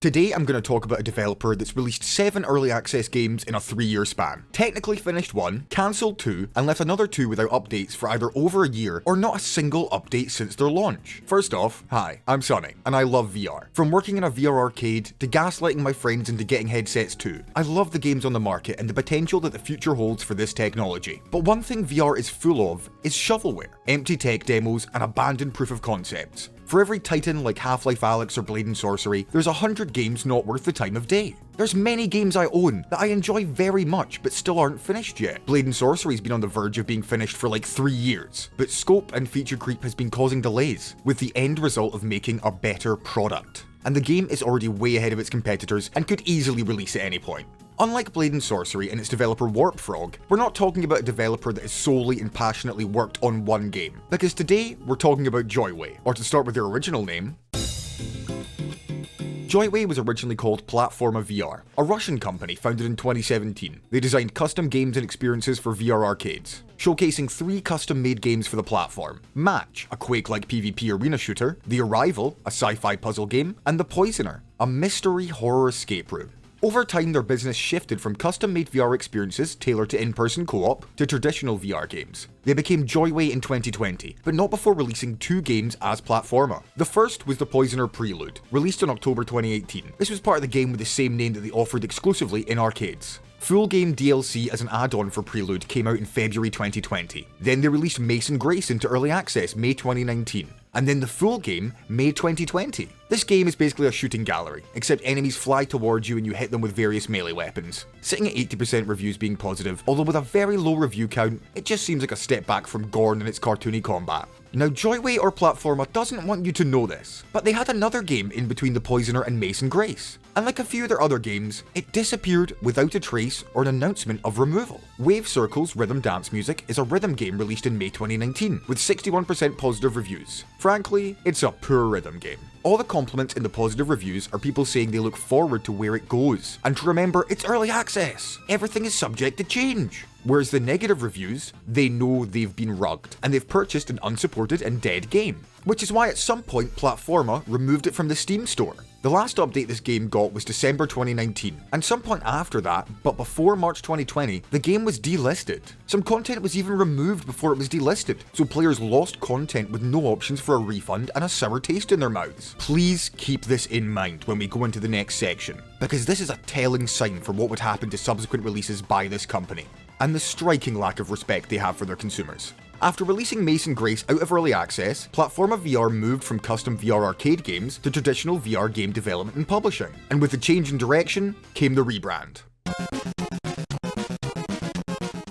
Today I'm going to talk about a developer that's released 7 early access games in a 3-year span. Technically finished 1, cancelled 2, and left another 2 without updates for either over a year or not a single update since their launch. First off, hi, I'm Sonny, and I love VR. From working in a VR arcade, to gaslighting my friends into getting headsets too, I love the games on the market and the potential that the future holds for this technology. But one thing VR is full of is shovelware, empty tech demos, and abandoned proof of concepts. For every titan like Half-Life Alyx or Blade & Sorcery, there's 100 games not worth the time of day. There's many games I own that I enjoy very much but still aren't finished yet. Blade & Sorcery's been on the verge of being finished for like 3 years, but scope and feature creep has been causing delays, with the end result of making a better product. And the game is already way ahead of its competitors and could easily release at any point. Unlike Blade & Sorcery and its developer Warp Frog, we're not talking about a developer that has solely and passionately worked on one game, because today we're talking about JoyWay, or to start with their original name, JoyWay was originally called PlatformaVR, a Russian company founded in 2017. They designed custom games and experiences for VR arcades, showcasing 3 custom-made games for the platform: Match, a Quake-like PvP arena shooter, The Arrival, a sci-fi puzzle game, and The Poisoner, a mystery horror escape room. Over time, their business shifted from custom-made VR experiences tailored to in-person co-op to traditional VR games. They became JoyWay in 2020, but not before releasing 2 games as Platforma. The first was The Poisoner Prelude, released in October 2018. This was part of the game with the same name that they offered exclusively in arcades. Full game DLC as an add-on for Prelude came out in February 2020. Then they released Mace and Grace into early access May 2019. And then the full game, May 2020. This game is basically a shooting gallery, except enemies fly towards you and you hit them with various melee weapons. Sitting at 80% reviews being positive, although with a very low review count, it just seems like a step back from Gorn and its cartoony combat. Now, JoyWay or Platforma doesn't want you to know this, but they had another game in between The Poisoner and Mace and Grace. And like a few of their other games, it disappeared without a trace or an announcement of removal. Wave Circle's Rhythm Dance Music is a rhythm game released in May 2019, with 61% positive reviews. Frankly, it's a poor rhythm game. All the compliments in the positive reviews are people saying they look forward to where it goes, and to remember it's early access. Everything is subject to change. Whereas the negative reviews, they know they've been rugged, and they've purchased an unsupported and dead game. Which is why at some point Platforma removed it from the Steam store. The last update this game got was December 2019, and some point after that, but before March 2020, the game was delisted. Some content was even removed before it was delisted, so players lost content with no options for a refund and a sour taste in their mouths. Please keep this in mind when we go into the next section, because this is a telling sign for what would happen to subsequent releases by this company, and the striking lack of respect they have for their consumers. After releasing Mace and Grace out of early access, PlatformaVR moved from custom VR arcade games to traditional VR game development and publishing. And with the change in direction came the rebrand.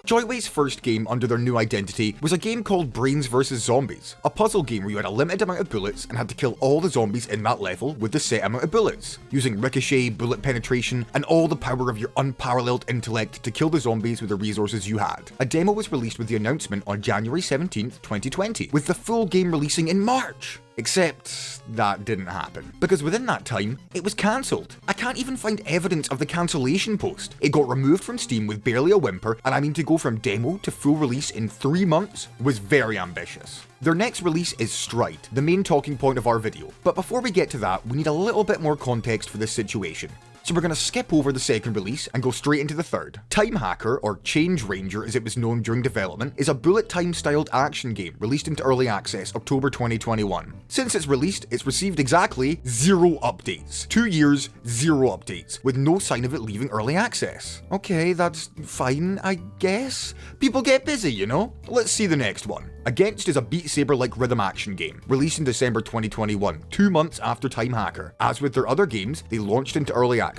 JoyWay's first game under their new identity was a game called Brains vs Zombies, a puzzle game where you had a limited amount of bullets and had to kill all the zombies in that level with the set amount of bullets, using ricochet, bullet penetration, and all the power of your unparalleled intellect to kill the zombies with the resources you had. A demo was released with the announcement on January 17th, 2020, with the full game releasing in March. Except that didn't happen, because within that time, it was cancelled. I can't even find evidence of the cancellation post. It got removed from Steam with barely a whimper, and I mean, to go from demo to full release in 3 months was very ambitious. Their next release is Stride, the main talking point of our video. But before we get to that, we need a little bit more context for this situation. So we're going to skip over the second release and go straight into the third. Time Hacker, or Change Ranger as it was known during development, is a bullet time styled action game released into early access October 2021. Since its released, it's received exactly 0 updates. 2 years, 0 updates, with no sign of it leaving early access. Okay, that's fine, I guess. People get busy, you know? Let's see the next one. Against is a Beat Saber-like rhythm action game, released in December 2021, 2 months after Time Hacker. As with their other games, they launched into early access.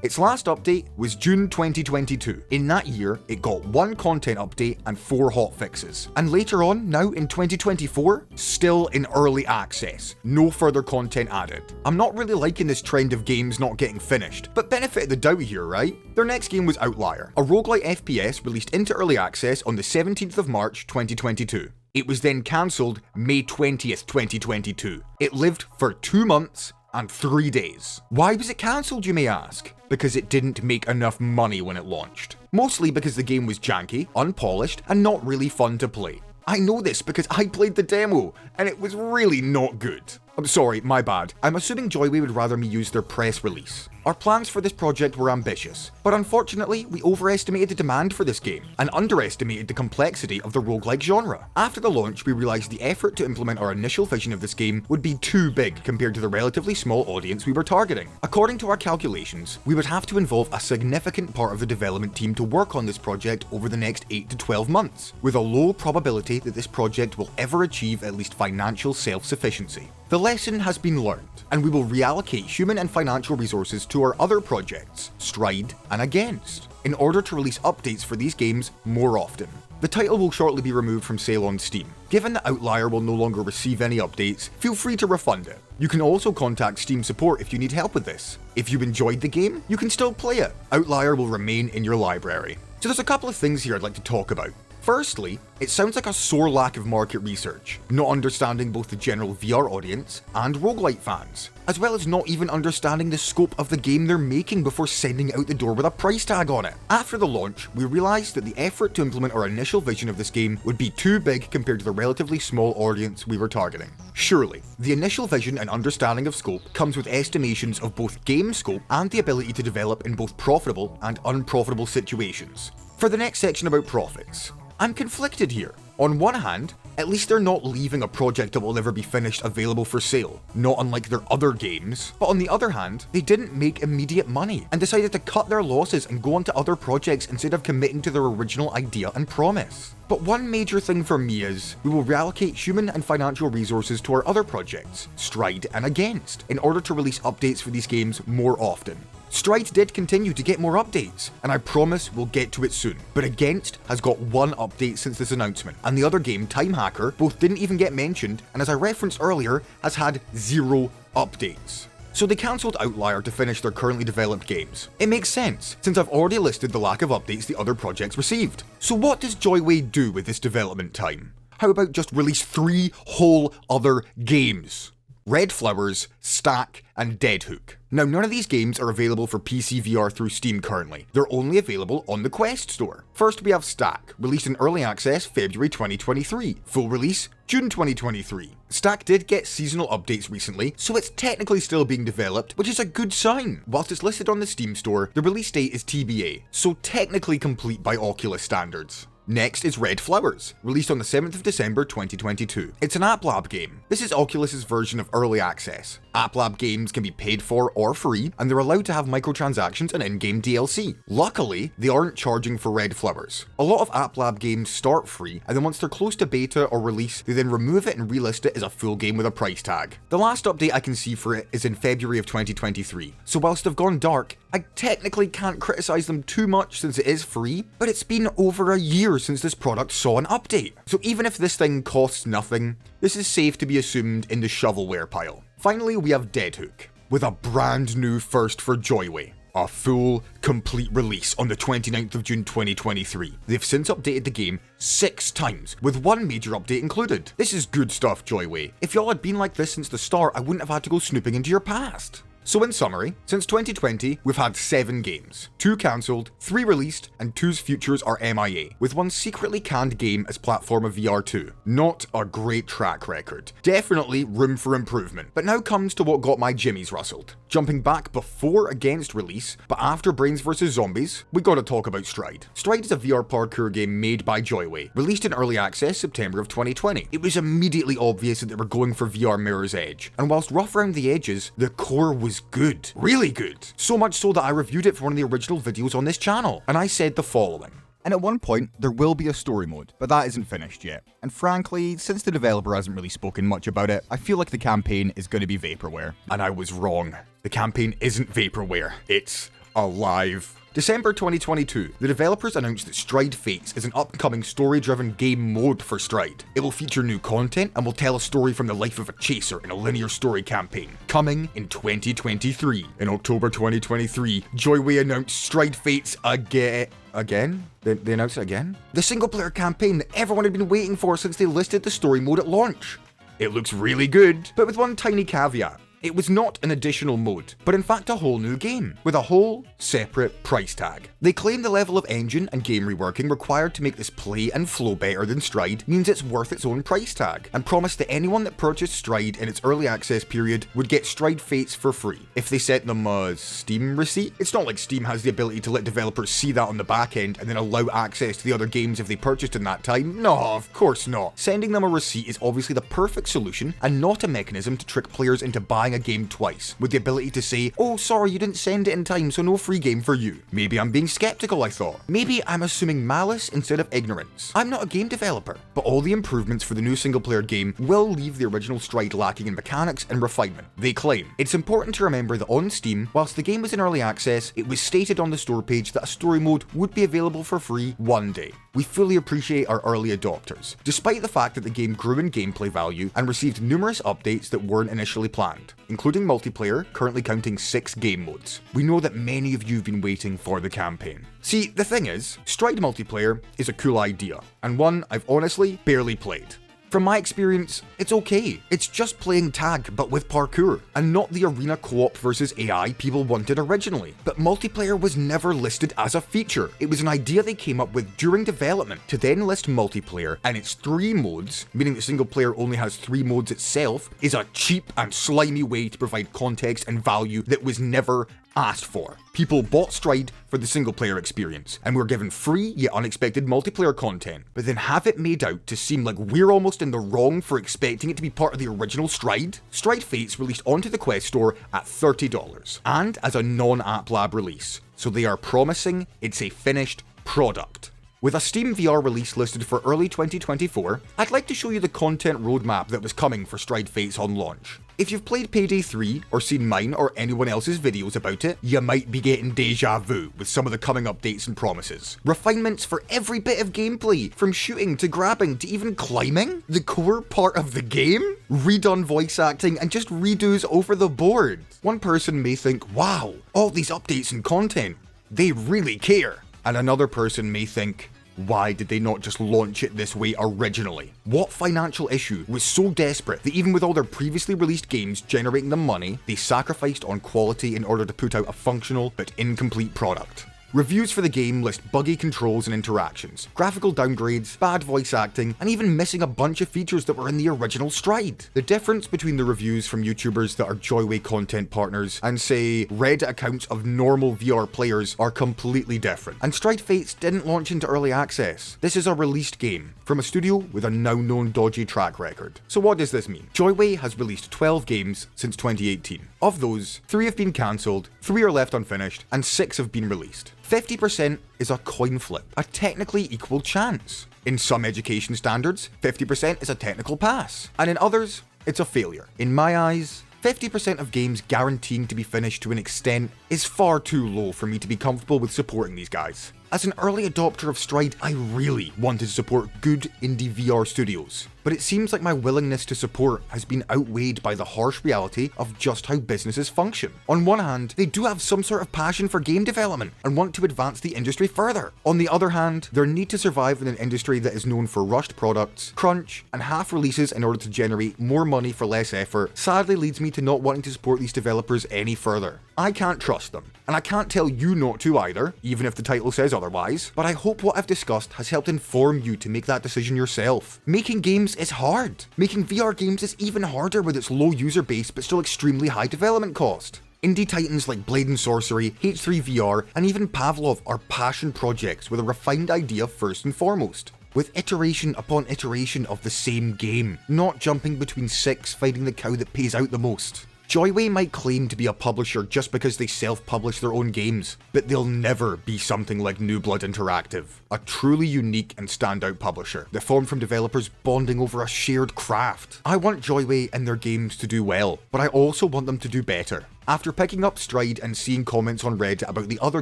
Its last update was June 2022. In that year, it got 1 content update and 4 hotfixes. And later on, now in 2024, still in early access. No further content added. I'm not really liking this trend of games not getting finished, but benefit of the doubt here, right? Their next game was Outlier, a roguelike FPS released into early access on the 17th of March 2022. It was then cancelled May 20th, 2022. It lived for 2 months and 3 days. Why was it cancelled, you may ask? Because it didn't make enough money when it launched. Mostly because the game was janky, unpolished, and not really fun to play. I know this because I played the demo, and it was really not good. I'm sorry, my bad. I'm assuming JoyWay would rather me use their press release. Our plans for this project were ambitious, but unfortunately, we overestimated the demand for this game and underestimated the complexity of the roguelike genre. After the launch, we realized the effort to implement our initial vision of this game would be too big compared to the relatively small audience we were targeting. According to our calculations, we would have to involve a significant part of the development team to work on this project over the next 8 to 12 months, with a low probability that this project will ever achieve at least financial self-sufficiency. The lesson has been learned, and we will reallocate human and financial resources to our other projects, Stride and Against, in order to release updates for these games more often. The title will shortly be removed from sale on Steam. Given that Outlier will no longer receive any updates, feel free to refund it. You can also contact Steam support if you need help with this. If you enjoyed the game, you can still play it. Outlier will remain in your library. So there's a couple of things here I'd like to talk about. Firstly, it sounds like a sore lack of market research, not understanding both the general VR audience and roguelite fans, as well as not even understanding the scope of the game they're making before sending it out the door with a price tag on it. After the launch, we realized that the effort to implement our initial vision of this game would be too big compared to the relatively small audience we were targeting. Surely, the initial vision and understanding of scope comes with estimations of both game scope and the ability to develop in both profitable and unprofitable situations. For the next section about profits, I'm conflicted here. On one hand, at least they're not leaving a project that will never be finished available for sale, not unlike their other games. But on the other hand, they didn't make immediate money and decided to cut their losses and go on to other projects instead of committing to their original idea and promise. But one major thing for me is, we will reallocate human and financial resources to our other projects, Stride and Against, in order to release updates for these games more often. Stride did continue to get more updates, and I promise we'll get to it soon. But Against has got one update since this announcement, and the other game, Time Hacker, both didn't even get mentioned, and as I referenced earlier, has had 0 updates. So they cancelled Outlier to finish their currently developed games. It makes sense, since I've already listed the lack of updates the other projects received. So what does JoyWay do with this development time? How about just release 3 whole other games? Red Flowers, Stack, and Deadhook. Now, none of these games are available for PC VR through Steam currently. They're only available on the Quest store. First, we have Stack, released in early access February 2023. Full release, June 2023. Stack did get seasonal updates recently, so it's technically still being developed, which is a good sign. Whilst it's listed on the Steam store, the release date is TBA, so technically complete by Oculus standards. Next is Red Flowers, released on the 7th of December 2022. It's an App Lab game. This is Oculus's version of early access. App Lab games can be paid for or free, and they're allowed to have microtransactions and in-game DLC. Luckily, they aren't charging for Red Flowers. A lot of App Lab games start free, and then once they're close to beta or release, they then remove it and relist it as a full game with a price tag. The last update I can see for it is in February of 2023, so whilst they've gone dark, I technically can't criticize them too much since it is free, but it's been over a year since this product saw an update. So even if this thing costs nothing, this is safe to be assumed in the shovelware pile. Finally, we have Deadhook, with a brand new first for JoyWay. A full, complete release on the 29th of June 2023. They've since updated the game 6 times, with one major update included. This is good stuff, JoyWay. If y'all had been like this since the start, I wouldn't have had to go snooping into your past. So in summary, since 2020, we've had 7 games, 2 cancelled, 3 released, and 2's futures are MIA, with one secretly canned game as PlatformaVR 2. Not a great track record. Definitely room for improvement. But now comes to what got my jimmies rustled. Jumping back before Against release, but after Brains vs Zombies, we gotta talk about Stride. Stride is a VR parkour game made by JoyWay, released in early access September of 2020. It was immediately obvious that they were going for VR Mirror's Edge, and whilst rough around the edges, the core was good. Really good. So much so that I reviewed it for one of the original videos on this channel, and I said the following. And at one point, there will be a story mode, but that isn't finished yet. And frankly, since the developer hasn't really spoken much about it, I feel like the campaign is going to be vaporware. And I was wrong. The campaign isn't vaporware. It's alive. December 2022, the developers announced that Stride Fates is an upcoming story-driven game mode for Stride. It will feature new content and will tell a story from the life of a chaser in a linear story campaign, coming in 2023. In October 2023, JoyWay announced Stride Fates again? They announced it again? The single-player campaign that everyone had been waiting for since they listed the story mode at launch. It looks really good, but with one tiny caveat. It was not an additional mode, but in fact a whole new game, with a whole separate price tag. They claim the level of engine and game reworking required to make this play and flow better than Stride means it's worth its own price tag, and promised that anyone that purchased Stride in its early access period would get Stride Fates for free if they sent them a Steam receipt. It's not like Steam has the ability to let developers see that on the back end and then allow access to the other games if they purchased in that time. No, of course not. Sending them a receipt is obviously the perfect solution and not a mechanism to trick players into buying a game twice, with the ability to say, oh sorry, you didn't send it in time, so no free game for you. Maybe I'm being skeptical, I thought. Maybe I'm assuming malice instead of ignorance. I'm not a game developer, but all the improvements for the new single player game will leave the original Stride lacking in mechanics and refinement, they claim. It's important to remember that on Steam, whilst the game was in early access, it was stated on the store page that a story mode would be available for free one day. We fully appreciate our early adopters, despite the fact that the game grew in gameplay value and received numerous updates that weren't initially planned, including multiplayer, currently counting 6 game modes. We know that many of you have been waiting for the campaign. See, the thing is, Stride multiplayer is a cool idea, and one I've honestly barely played. From my experience, it's okay. It's just playing tag, but with parkour, and not the arena co-op versus AI people wanted originally. But multiplayer was never listed as a feature. It was an idea they came up with during development to then list multiplayer, and its 3 modes, meaning that single player only has 3 modes itself, is a cheap and slimy way to provide context and value that was never asked for. People bought Stride for the single player experience, and were given free yet unexpected multiplayer content, but then have it made out to seem like we're almost in the wrong for expecting it to be part of the original Stride. Stride Fates released onto the Quest Store at $30, and as a non-App Lab release, so they are promising it's a finished product. With a Steam VR release listed for early 2024, I'd like to show you the content roadmap that was coming for Stride Fates on launch. If you've played Payday 3 or seen mine or anyone else's videos about it, you might be getting deja vu with some of the coming updates and promises. Refinements for every bit of gameplay, from shooting to grabbing to even climbing, the core part of the game, redone voice acting and just redos over the board. One person may think, wow, all these updates and content, they really care. And another person may think, why did they not just launch it this way originally? What financial issue was so desperate that even with all their previously released games generating them money, they sacrificed on quality in order to put out a functional but incomplete product? Reviews for the game list buggy controls and interactions, graphical downgrades, bad voice acting, and even missing a bunch of features that were in the original Stride. The difference between the reviews from YouTubers that are JoyWay content partners and, say, Reddit accounts of normal VR players are completely different. And Stride Fates didn't launch into early access. This is a released game from a studio with a now known dodgy track record. So what does this mean? JoyWay has released 12 games since 2018. Of those, 3 have been cancelled, 3 are left unfinished, and 6 have been released. 50% is a coin flip, a technically equal chance. In some education standards, 50% is a technical pass, and in others, it's a failure. In my eyes, 50% of games guaranteeing to be finished to an extent is far too low for me to be comfortable with supporting these guys. As an early adopter of Stride, I really wanted to support good indie VR studios, but it seems like my willingness to support has been outweighed by the harsh reality of just how businesses function. On one hand, they do have some sort of passion for game development and want to advance the industry further. On the other hand, their need to survive in an industry that is known for rushed products, crunch, and half releases in order to generate more money for less effort sadly leads me to not wanting to support these developers any further. I can't trust them, and I can't tell you not to either, even if the title says otherwise, but I hope what I've discussed has helped inform you to make that decision yourself. Making games is hard. Making VR games is even harder with its low user base but still extremely high development cost. Indie titans like Blade and Sorcery, H3VR, and even Pavlov are passion projects with a refined idea first and foremost, with iteration upon iteration of the same game, not jumping between 6 finding the cow that pays out the most. JoyWay might claim to be a publisher just because they self-publish their own games, but they'll never be something like New Blood Interactive, a truly unique and standout publisher that formed from developers bonding over a shared craft. I want JoyWay and their games to do well, but I also want them to do better. After picking up Stride and seeing comments on Reddit about the other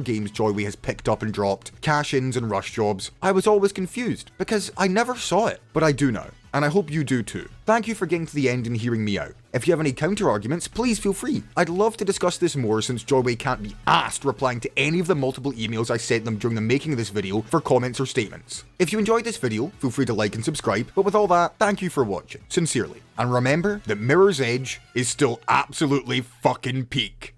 games JoyWay has picked up and dropped, cash-ins and rush jobs, I was always confused, because I never saw it, but I do now, and I hope you do too. Thank you for getting to the end and hearing me out. If you have any counter-arguments, please feel free. I'd love to discuss this more since JoyWay can't be asked replying to any of the multiple emails I sent them during the making of this video for comments or statements. If you enjoyed this video, feel free to like and subscribe, but with all that, thank you for watching, sincerely. And remember that Mirror's Edge is still absolutely fucking peak.